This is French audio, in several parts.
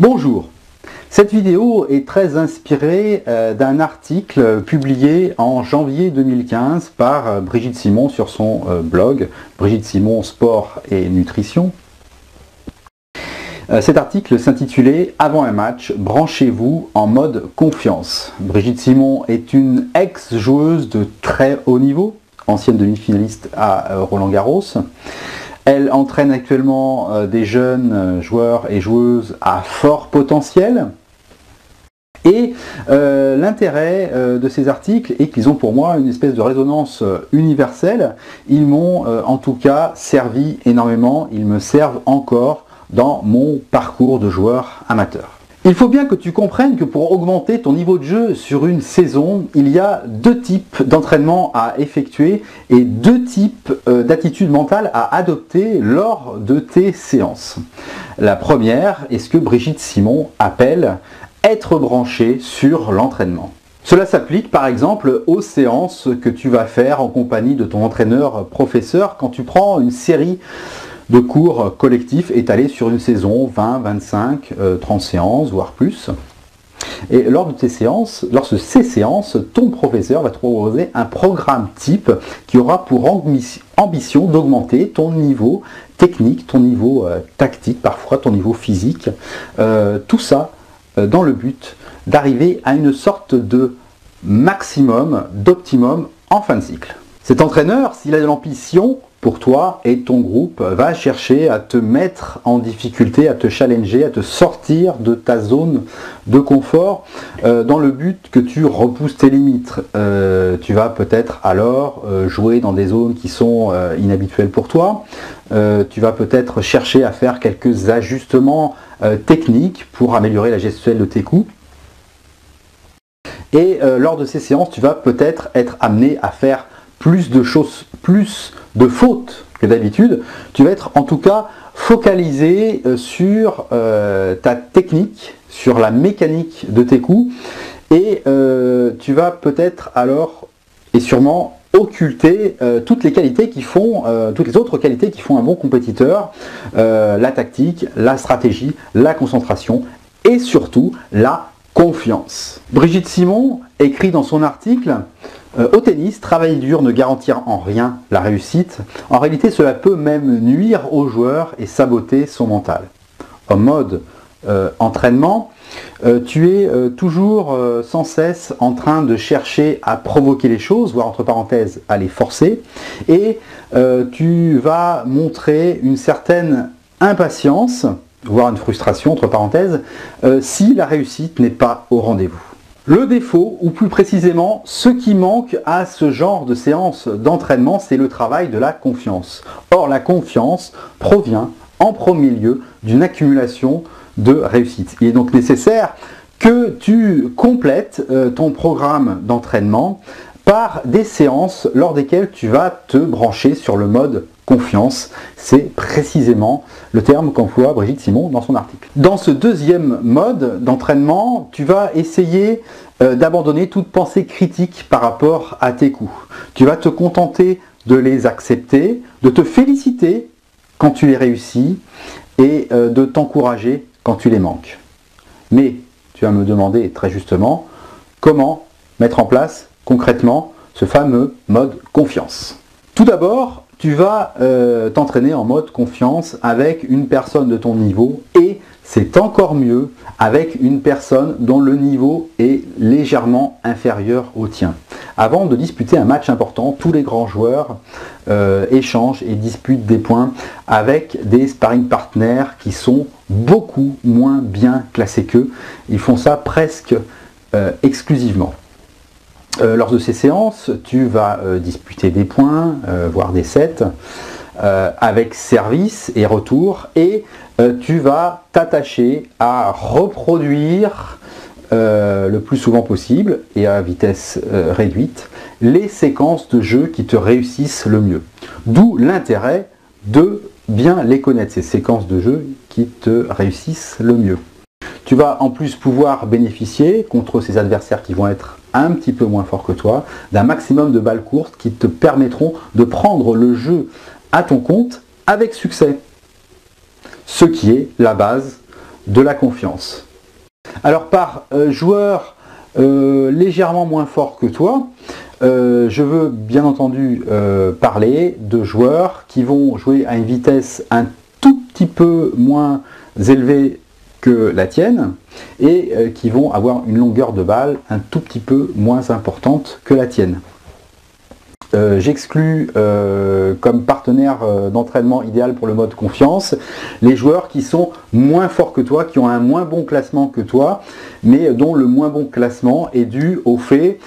Bonjour, cette vidéo est très inspirée d'un article publié en janvier 2015 par Brigitte Simon sur son blog Brigitte Simon Sport et Nutrition. Cet article s'intitulait « Avant un match, branchez-vous en mode confiance ». Brigitte Simon est une ex-joueuse de très haut niveau, ancienne demi-finaliste à Roland-Garros. Elle entraîne actuellement des jeunes joueurs et joueuses à fort potentiel. Et l'intérêt de ces articles est qu'ils ont pour moi une espèce de résonance universelle. Ils m'ont en tout cas servi énormément, ils me servent encore dans mon parcours de joueur amateur. Il faut bien que tu comprennes que pour augmenter ton niveau de jeu sur une saison, il y a deux types d'entraînement à effectuer et deux types d'attitudes mentales à adopter lors de tes séances. La première est ce que Brigitte Simon appelle être branché sur l'entraînement. Cela s'applique par exemple aux séances que tu vas faire en compagnie de ton entraîneur-professeur quand tu prends une série de cours collectifs étalés sur une saison, 20, 25, 30 séances, voire plus. Et lors de ces séances, ton professeur va te proposer un programme type qui aura pour ambition d'augmenter ton niveau technique, ton niveau tactique, parfois ton niveau physique. Tout ça dans le but d'arriver à une sorte de maximum, d'optimum en fin de cycle. Cet entraîneur, s'il a de l'ambition pour toi et ton groupe, va chercher à te mettre en difficulté, à te challenger, à te sortir de ta zone de confort dans le but que tu repousses tes limites. Tu vas peut-être alors jouer dans des zones qui sont inhabituelles pour toi. Tu vas peut-être chercher à faire quelques ajustements techniques pour améliorer la gestuelle de tes coups. Et lors de ces séances, tu vas peut-être être amené à faire plus de choses, plus de fautes que d'habitude. Tu vas être en tout cas focalisé sur ta technique, sur la mécanique de tes coups, et tu vas peut-être alors et sûrement occulter toutes les qualités qui font, toutes les autres qualités qui font un bon compétiteur, la tactique, la stratégie, la concentration et surtout la confiance. Brigitte Simon écrit dans son article au tennis, travailler dur ne garantit en rien la réussite. En réalité, cela peut même nuire au joueur et saboter son mental. En mode entraînement, tu es toujours sans cesse en train de chercher à provoquer les choses, voire entre parenthèses à les forcer, et tu vas montrer une certaine impatience, voire une frustration entre parenthèses, si la réussite n'est pas au rendez-vous. Le défaut, ou plus précisément, ce qui manque à ce genre de séance d'entraînement, c'est le travail de la confiance. Or, la confiance provient en premier lieu d'une accumulation de réussite. Il est donc nécessaire que tu complètes ton programme d'entraînement par des séances lors desquelles tu vas te brancher sur le mode confiance. C'est précisément le terme qu'emploie Brigitte Simon dans son article. Dans ce deuxième mode d'entraînement, tu vas essayer d'abandonner toute pensée critique par rapport à tes coups. Tu vas te contenter de les accepter, de te féliciter quand tu les réussis et de t'encourager quand tu les manques. Mais tu vas me demander très justement comment mettre en place concrètement ce fameux mode confiance. Tout d'abord, tu vas t'entraîner en mode confiance avec une personne de ton niveau et c'est encore mieux avec une personne dont le niveau est légèrement inférieur au tien. Avant de disputer un match important, tous les grands joueurs échangent et disputent des points avec des sparring partners qui sont beaucoup moins bien classés qu'eux. Ils font ça presque exclusivement. Lors de ces séances, tu vas disputer des points, voire des sets, avec service et retour, et tu vas t'attacher à reproduire le plus souvent possible et à vitesse réduite les séquences de jeu qui te réussissent le mieux. D'où l'intérêt de bien les connaître, ces séquences de jeu qui te réussissent le mieux. Tu vas en plus pouvoir bénéficier contre ces adversaires qui vont être un petit peu moins forts que toi, d'un maximum de balles courtes qui te permettront de prendre le jeu à ton compte avec succès. Ce qui est la base de la confiance. Alors par joueur légèrement moins fort que toi, je veux bien entendu parler de joueurs qui vont jouer à une vitesse un tout petit peu moins élevée que la tienne et qui vont avoir une longueur de balle un tout petit peu moins importante que la tienne. J'exclus comme partenaire d'entraînement idéal pour le mode confiance les joueurs qui sont moins forts que toi, qui ont un moins bon classement que toi, mais dont le moins bon classement est dû au fait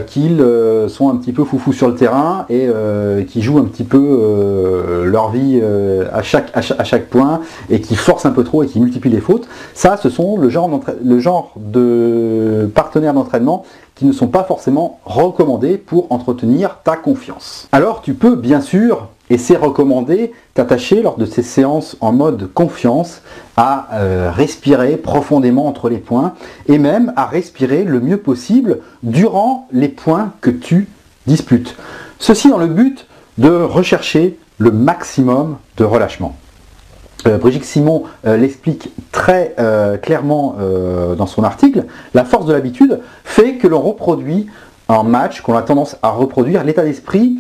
qu'ils sont un petit peu foufous sur le terrain et qui jouent un petit peu leur vie à chaque point et qui forcent un peu trop et qui multiplient les fautes. Ça, ce sont le genre de partenaires d'entraînement qui ne sont pas forcément recommandés pour entretenir ta confiance. Alors tu peux bien sûr, et c'est recommandé, t'attacher lors de ces séances en mode confiance à respirer profondément entre les points et même à respirer le mieux possible durant les points que tu disputes. Ceci dans le but de rechercher le maximum de relâchement. Brigitte Simon l'explique très clairement dans son article. La force de l'habitude fait que l'on reproduit en match, qu'on a tendance à reproduire l'état d'esprit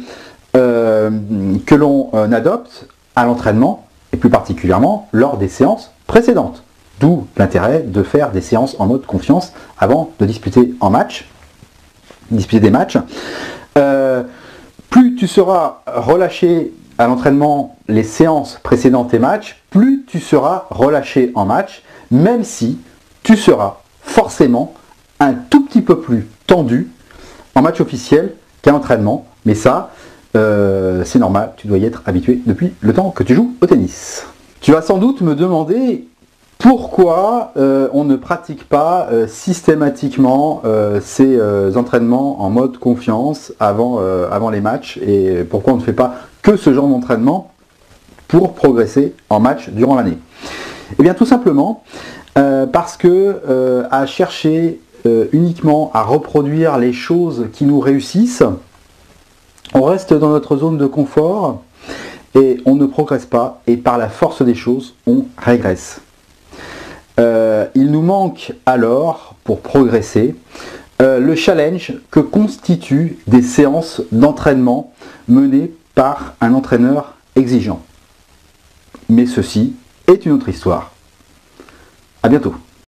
que l'on adopte à l'entraînement et plus particulièrement lors des séances précédentes. D'où l'intérêt de faire des séances en mode confiance avant de disputer des matchs. Plus tu seras relâché à l'entraînement, les séances précédentes tes matchs, plus tu seras relâché en match, même si tu seras forcément un tout petit peu plus tendu en match officiel qu'à l'entraînement. Mais ça, c'est normal, tu dois y être habitué depuis le temps que tu joues au tennis. Tu vas sans doute me demander pourquoi on ne pratique pas systématiquement ces entraînements en mode confiance avant les matchs et pourquoi on ne fait pas que ce genre d'entraînement pour progresser en match durant l'année. Eh bien tout simplement parce que à chercher uniquement à reproduire les choses qui nous réussissent, on reste dans notre zone de confort et on ne progresse pas et par la force des choses, on régresse. Il nous manque alors, pour progresser, le challenge que constituent des séances d'entraînement menées par un entraîneur exigeant. Mais ceci est une autre histoire. À bientôt.